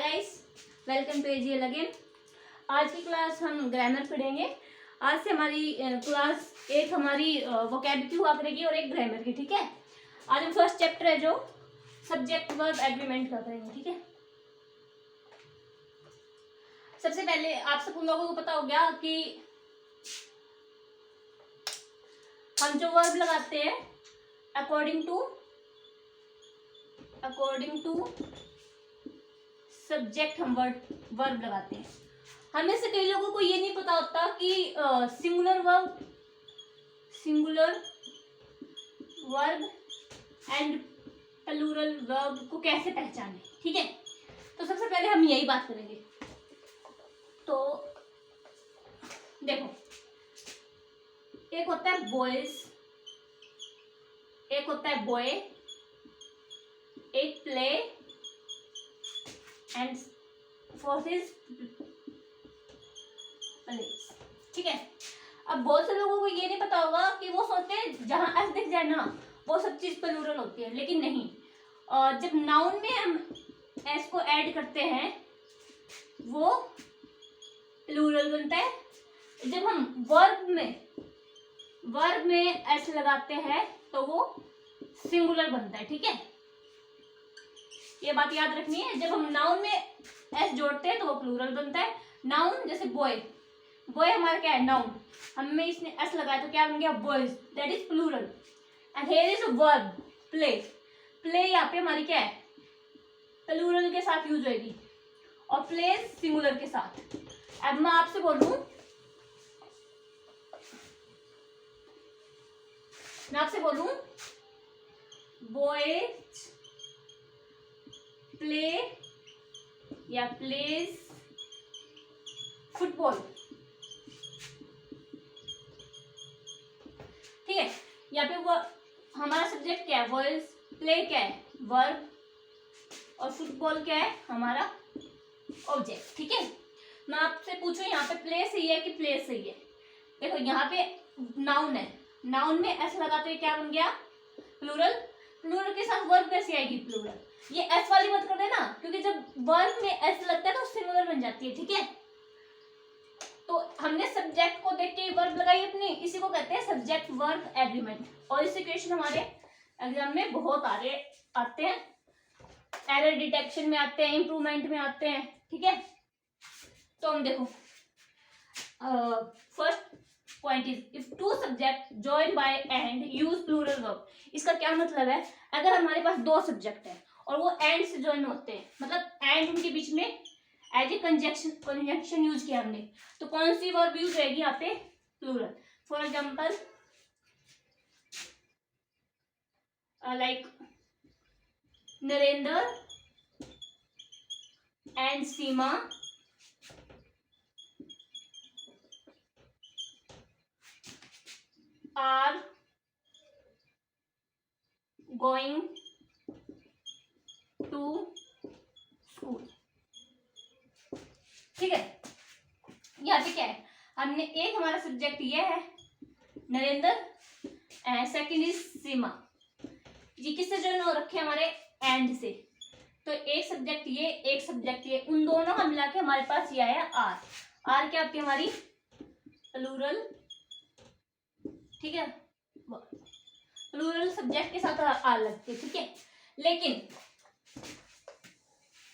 Guys, welcome to AGL again. आज की class हम ग्रामर पढ़ेंगे। आज से हमारी क्लास एक हमारी वोकैब की हुआ करेगी और एक ग्रामर की। ठीक है, आज हम फर्स्ट चैप्टर है जो सब्जेक्ट वर्ब एग्रीमेंट का करेंगे। ठीक है, सबसे पहले आप सब लोगों को पता हो गया कि हम जो वर्ब लगाते हैं अकॉर्डिंग टू सब्जेक्ट हम वर्ब लगाते हैं। हमें से कई लोगों को ये नहीं पता होता कि singular verb and plural verb को कैसे पहचाने। ठीक है, तो सबसे पहले हम यही बात करेंगे। तो देखो, एक होता है बॉयज, एक होता है बॉय, एक play and fourth is place. ठीक है, अब बहुत से लोगों को ये नहीं पता होगा कि वो सोचते हैं जहां एस दिख जाए ना वो सब चीज प्लूरल होती है, लेकिन नहीं। जब नाउन में हम एस को ऐड करते हैं वो प्लूरल बनता है। जब हम वर्ब में एस लगाते हैं तो वो सिंगुलर बनता है। ठीक है, ये बात याद रखनी है। जब हम नाउन में एस जोड़ते हैं तो वो प्लूरल बनता है। नाउन जैसे बॉय हमारा क्या है, नाउन, हमें इसने एस लगाया तो क्या बन गया, boys, that is plural. And here is verb play यहाँ पे हमारी क्या है, प्लूरल के साथ यूज होगी और प्लेस सिंगुलर के साथ। अब मैं आपसे बोलूं, बॉयज प्ले या प्लेज फुटबॉल। ठीक है, यहाँ पे वो हमारा सब्जेक्ट क्या है, बॉयज, प्ले क्या है, वर्ब, और फुटबॉल क्या है, हमारा ऑब्जेक्ट। ठीक है, मैं आपसे पूछूं यहाँ पे प्ले सही है कि प्लेस सही है। देखो यहाँ पे नाउन है, नाउन में एस लगाते हुए क्या बन गया, प्लूरल के साथ वर्ब कैसे आएगी, प्लूरल। ये एस वाली मत कर देना, क्योंकि जब वर्ब में एस लगता है तो सिंगुलर बन जाती है। ठीक है, तो हमने सब्जेक्ट को देख के वर्ब लगाई अपनी, इसी को कहते हैं सब्जेक्ट वर्ब एग्रीमेंट। और इससे क्वेश्चन हमारे एग्जाम में बहुत आते हैं, एरर डिटेक्शन में आते हैं, इंप्रूवमेंट में आते हैं। ठीक है, तो हम देखो, first point is if two subject join by and use plural verb. इसका क्या मतलब है, अगर हमारे पास दो सब्जेक्ट है और वो एंड से जॉइन होते हैं, मतलब एंड उनके बीच में एज ए कंजंक्शन यूज किया हमने, तो कौन सी वर्ब यूज होगी यहाँ पे, plural. For example like Narendra and Seema are going to school। ठीक है, यहाँ पे क्या है, हमने एक हमारा सब्जेक्ट ये है नरेंद्र एंड सेकंड इज सीमा। ये किससे जॉइन हो रखे हमारे, एंड से। तो एक सब्जेक्ट ये, एक सब्जेक्ट ये, उन दोनों का मिला के हमारे पास ये आया आर क्या आपकी हमारी प्लूरल। ठीक है, प्लूरल सब्जेक्ट के साथ आर लगती है। ठीक है,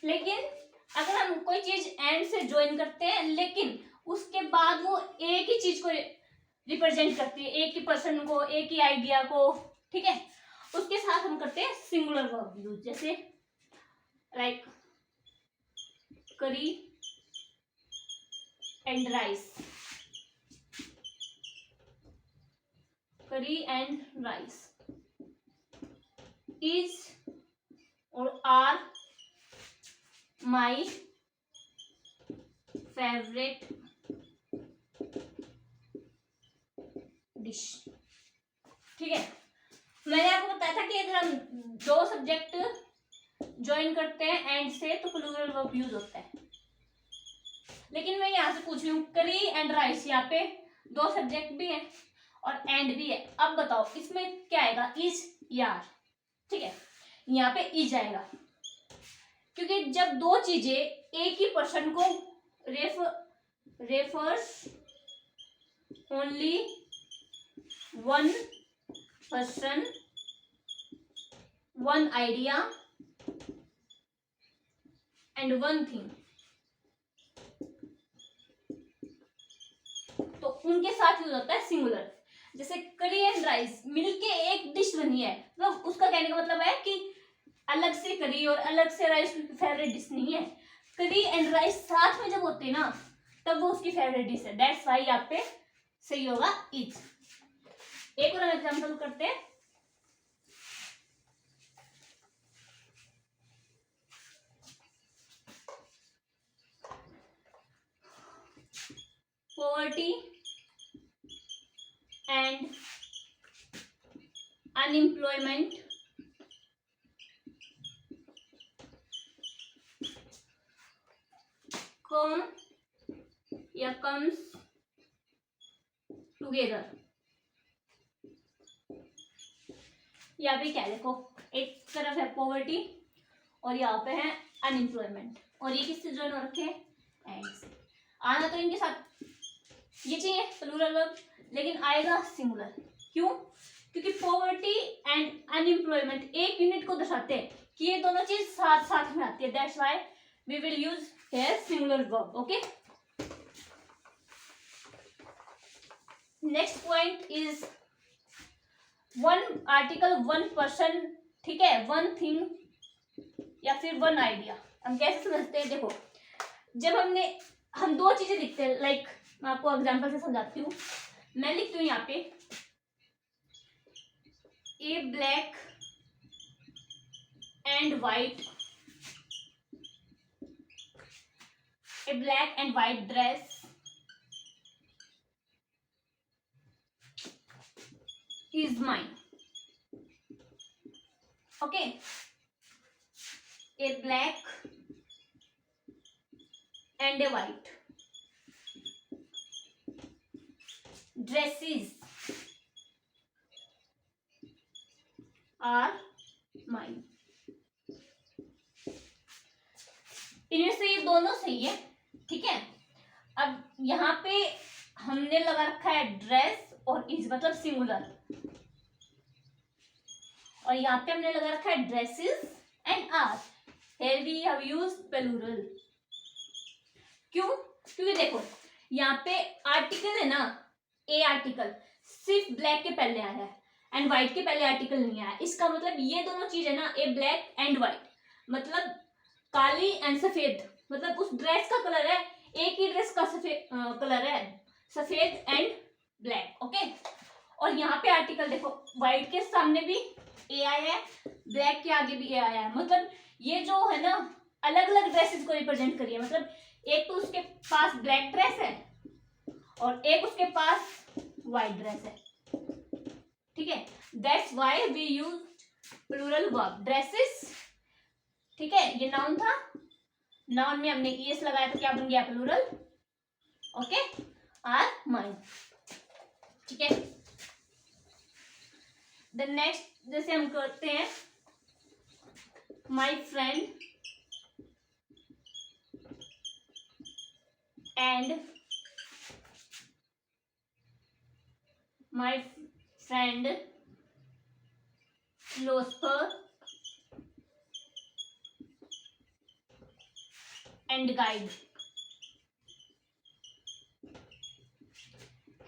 लेकिन अगर हम कोई चीज एंड से ज्वाइन करते हैं लेकिन उसके बाद वो एक ही चीज को रिप्रेजेंट करती है, एक ही पर्सन को, एक ही आइडिया को, ठीक है, उसके साथ हम करते हैं सिंगुलर वर्ब यूज। जैसे लाइक करी एंड राइस, करी एंड राइस इज और आर माई फेवरेट डिश। ठीक है, मैंने आपको बताया था कि अगर हम दो सब्जेक्ट ज्वाइन करते हैं एंड से तो प्लूरल वर्ब यूज होता है। लेकिन मैं यहाँ से पूछ रही हूँ करी एंड राइस, यहाँ पे दो सब्जेक्ट भी है और एंड भी है। अब बताओ इसमें क्या आएगा, इज या आर। ठीक है, यहाँ पे इज आएगा, क्योंकि जब दो चीजें एक ही पर्सन को refers only one person, one idea and one thing, तो उनके साथ यूज होता है सिंगुलर। जैसे करी एंड राइस मिलके एक डिश बनी है, तो उसका कहने का मतलब है कि अलग से करी और अलग से राइस उसकी फेवरेट डिश नहीं है। करी एंड राइस साथ में जब होते हैं ना, तब वो उसकी फेवरेट डिश है। दैट्स वाई यहाँ पे सही होगा इज। एक और एग्जांपल करते हैं। poverty and unemployment comes together। यहाँ पे क्या देखो, एक तरफ है पॉवर्टी और यहाँ पे है अनएम्प्लॉयमेंट, और ये किससे ज्वाइन हो रखे हैं, एंड से। आना तो इनके साथ ये चाहिए प्लूरल वर्ब, लेकिन आएगा सिंगुलर। क्यों? क्योंकि पॉवर्टी एंड अनएम्प्लॉयमेंट एक यूनिट को दर्शाते हैं कि ये दोनों चीज साथ साथ में आती है। That's why we will use here singular verb. Okay, next point is one article one person, ठीक है, वन थिंग या फिर वन आइडिया। हम कैसे समझते हैं, देखो जब हम दो चीजें लिखते हैं, लाइक मैं आपको एग्जांपल से समझाती हूँ। मैं लिखती हूँ यहाँ पे a black and white, a black and white dress is mine। okay, a black and a white dresses are mine। इनमें से ये दोनों सही है, ठीक है। अब यहाँ पे हमने लगा रखा है ड्रेस और इज, मतलब सिंगुलर, और यहाँ पे हमने लगा रखा है dresses and are. Here we have used plural. क्यों? क्योंकि देखो यहाँ पे आर्टिकल है ना, ए आर्टिकल सिर्फ ब्लैक के पहले आया है एंड व्हाइट के पहले आर्टिकल नहीं आया। इसका मतलब ये दोनों चीज है ना, ए ब्लैक एंड व्हाइट, मतलब काली एंड सफेद, मतलब उस ड्रेस का कलर है, एक ही ड्रेस का सफेद कलर है, सफेद एंड ब्लैक। ओके, और यहाँ पे आर्टिकल देखो, व्हाइट के सामने भी ए आया है, ब्लैक के आगे भी ए आया है, मतलब ये जो है ना अलग अलग ड्रेसेस को रिप्रेजेंट करिए। मतलब एक तो उसके पास ब्लैक ड्रेस है और एक उसके पास व्हाइट ड्रेस है, ठीक है। That's why we use plural verb dresses, ठीक है। ये नाउन था, नाउन में हमने ईएस लगाया तो क्या बन गया, प्लूरल। ओके, आर माइन, ठीक है। द नेक्स्ट जैसे हम करते हैं my friend and my friend philosopher and guide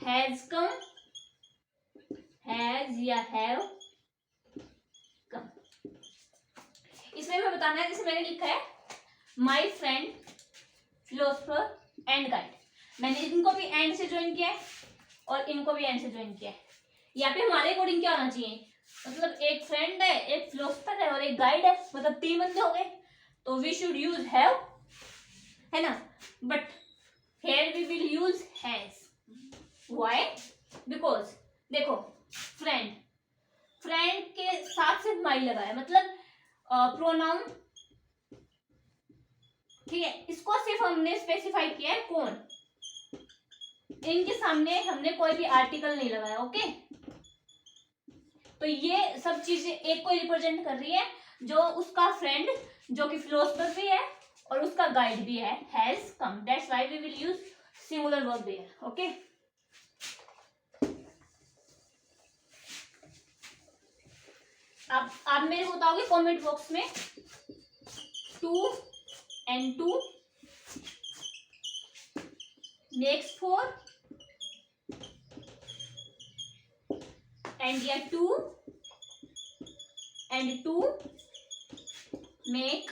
has come, has या हैव कम। इसमें हमें बताना है, जैसे मैंने लिखा है my friend philosopher and guide, मैंने इनको भी एंड से ज्वाइन किया है और इनको भी एंड से ज्वाइन किया है। यहाँ पे हमारे अकॉर्डिंग क्या होना चाहिए, मतलब एक फ्रेंड है, एक फिलोसफर है और एक गाइड है, मतलब तीन बंदे हो गए, तो वी शुड यूज हैव, है ना। But here we will use has। why? because देखो फ्रेंड, फ्रेंड के साथ सिर्फ माई लगा है, मतलब प्रोनाउन, ठीक है। इसको सिर्फ हमने स्पेसिफाई किया है कौन, इनके सामने हमने कोई भी आर्टिकल नहीं लगाया। ओके, तो ये सब चीजें एक को रिप्रेजेंट कर रही है, जो उसका फ्रेंड जो कि फिलोसफर भी है और उसका गाइड भी है has come, that's why we will use singular verb there. Okay, आप मेरे को बताओगे कमेंट बॉक्स में 2 and 2 makes 4 and या 2 and 2 make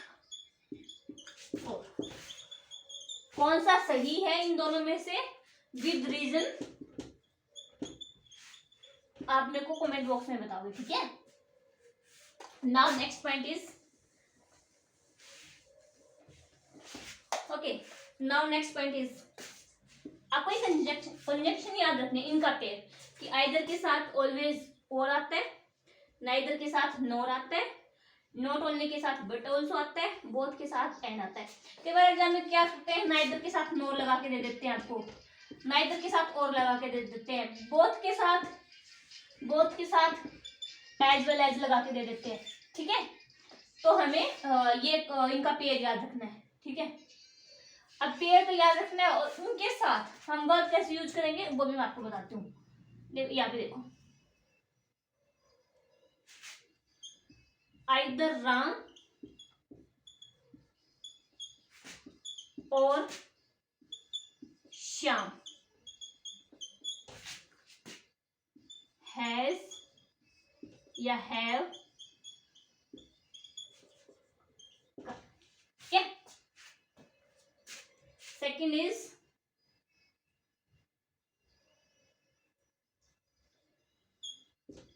4। कौन सा सही है इन दोनों में से विद रीजन आप मेरे को कमेंट बॉक्स में बताओगे, ठीक है। Now next point is okay, now next point is आपको एक कंजक्शन याद रखने इनका पेयर कि आइदर के साथ ऑलवेज और आता है, नाइदर के साथ नोर आता है, नॉट ओनली के साथ बट ऑल्सो आता है, बोथ के साथ एंड आता है। कई बार एग्जाम में क्या करते हैं, नाइदर के साथ नोर लगा के दे देते हैं आपको, नाइदर के साथ और लगा के दे देते हैं, बोथ के साथ एज वेल एज लगा के दे देते हैं, ठीक है। तो हमें ये इनका पेयर याद रखना है, ठीक है। अब पेयर तो याद रखना है और उनके साथ हम वर्ब कैसे यूज करेंगे वो भी मैं आपको बताती हूँ। यहाँ पे देखो, either Ram और Shyam has या have, क्या second is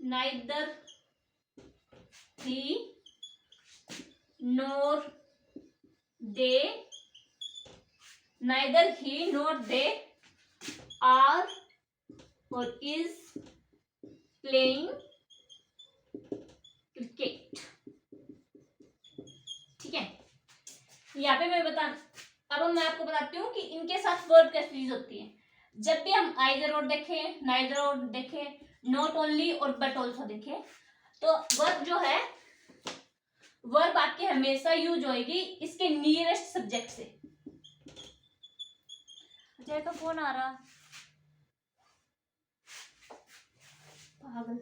neither he nor they, neither he nor they are or is playing cricket, ठीक है। यहाँ पे अब मैं आपको बताती हूँ कि इनके साथ वर्ब कैसे यूज होती है। जब भी हम आइदर और देखें, नाइदर और देखें, नॉट ओनली और बट ऑल्सो देखें, तो वर्ब जो है वर्ब आपकी हमेशा यूज होएगी इसके नियरेस्ट सब्जेक्ट से। अजय का फोन आ रहा, पागल।